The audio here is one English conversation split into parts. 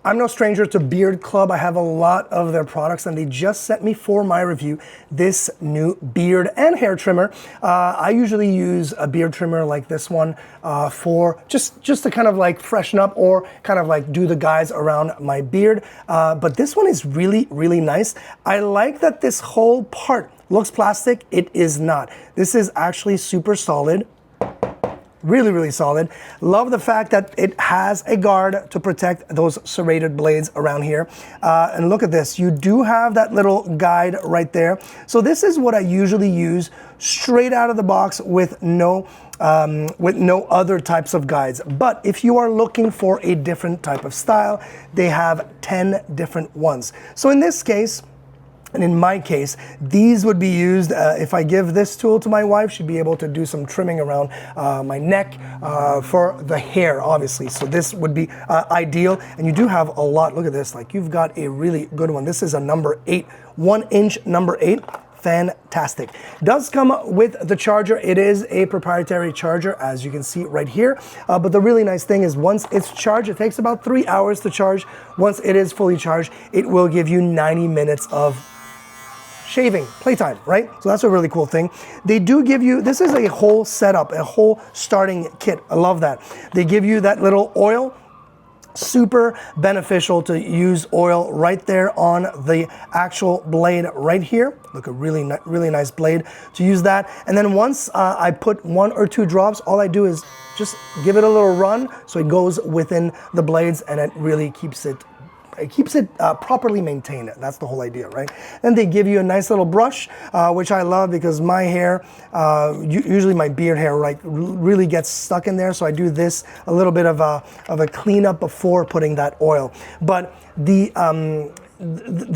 I'm no stranger to Beard Club. I have a lot of their products and they just sent me for my review this new beard and hair trimmer. I usually use a beard trimmer like this one for just to kind of like freshen up or kind of like do the guides around my beard. But this one is really, really nice. I like that this whole part looks plastic. It is not. This is actually super solid. Really, really solid. Love the fact that it has a guard to protect those serrated blades around here. And look at this, you do have that little guide right there. So this is what I usually use straight out of the box with no other types of guides. But if you are looking for a different type of style, they have 10 different ones. So in this case, and in my case, these would be used, if I give this tool to my wife, she'd be able to do some trimming around my neck for the hair, obviously. So this would be ideal. And you do have a lot, look at this, like you've got a really good one. This is a number 8, 1-inch number 8. Fantastic. Does come with the charger. It is a proprietary charger, as you can see right here. But the really nice thing is once it's charged, it takes about 3 hours to charge. Once it is fully charged, it will give you 90 minutes of shaving playtime, right? So that's a really cool thing. They do give you, this is a whole setup, a whole starting kit. I love that. They give you that little oil. Super beneficial to use oil right there on the actual blade right here. Look, a really nice blade to use that. And then once I put 1 or 2 drops, all I do is just give it a little run so it goes within the blades and it really keeps it properly maintained. That's the whole idea, right? Then they give you a nice little brush, which I love because my hair, usually my beard hair, like really gets stuck in there. So I do this, a little bit of a cleanup before putting that oil. But the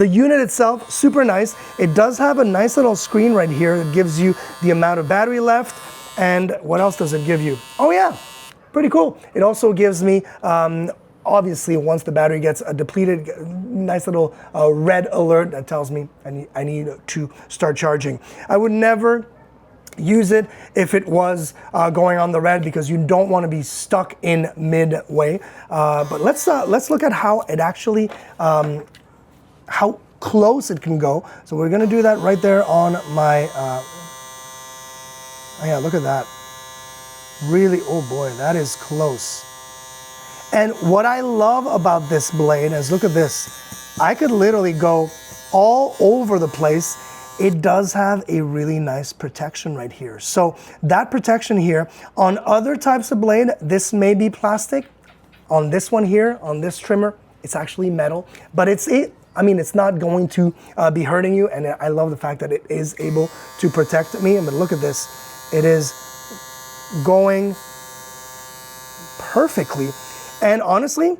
unit itself, super nice. It does have a nice little screen right here that gives you the amount of battery left. And what else does it give you? Oh yeah, pretty cool. It also gives me, obviously, once the battery gets depleted, nice little red alert that tells me I need to start charging. I would never use it if it was going on the red because you don't want to be stuck in midway. But let's look at how it actually, how close it can go. So we're going to do that right there on my, oh yeah, look at that. Really, oh boy, that is close. And what I love about this blade is, look at this. I could literally go all over the place. It does have a really nice protection right here. So that protection here, on other types of blade, this may be plastic. On this one here, on this trimmer, it's actually metal. But it's not going to be hurting you. And I love the fact that it is able to protect me. But look at this. It is going perfectly. And honestly,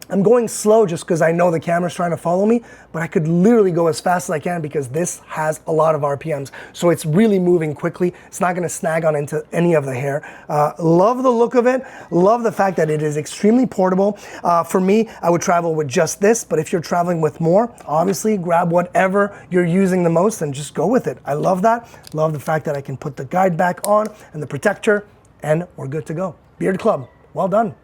I'm going slow just because I know the camera's trying to follow me, but I could literally go as fast as I can because this has a lot of RPMs. So it's really moving quickly. It's not gonna snag on into any of the hair. Love the look of it. Love the fact that it is extremely portable. For me, I would travel with just this, but if you're traveling with more, obviously grab whatever you're using the most and just go with it. I love that. Love the fact that I can put the guide back on and the protector, and we're good to go. Beard Club, well done.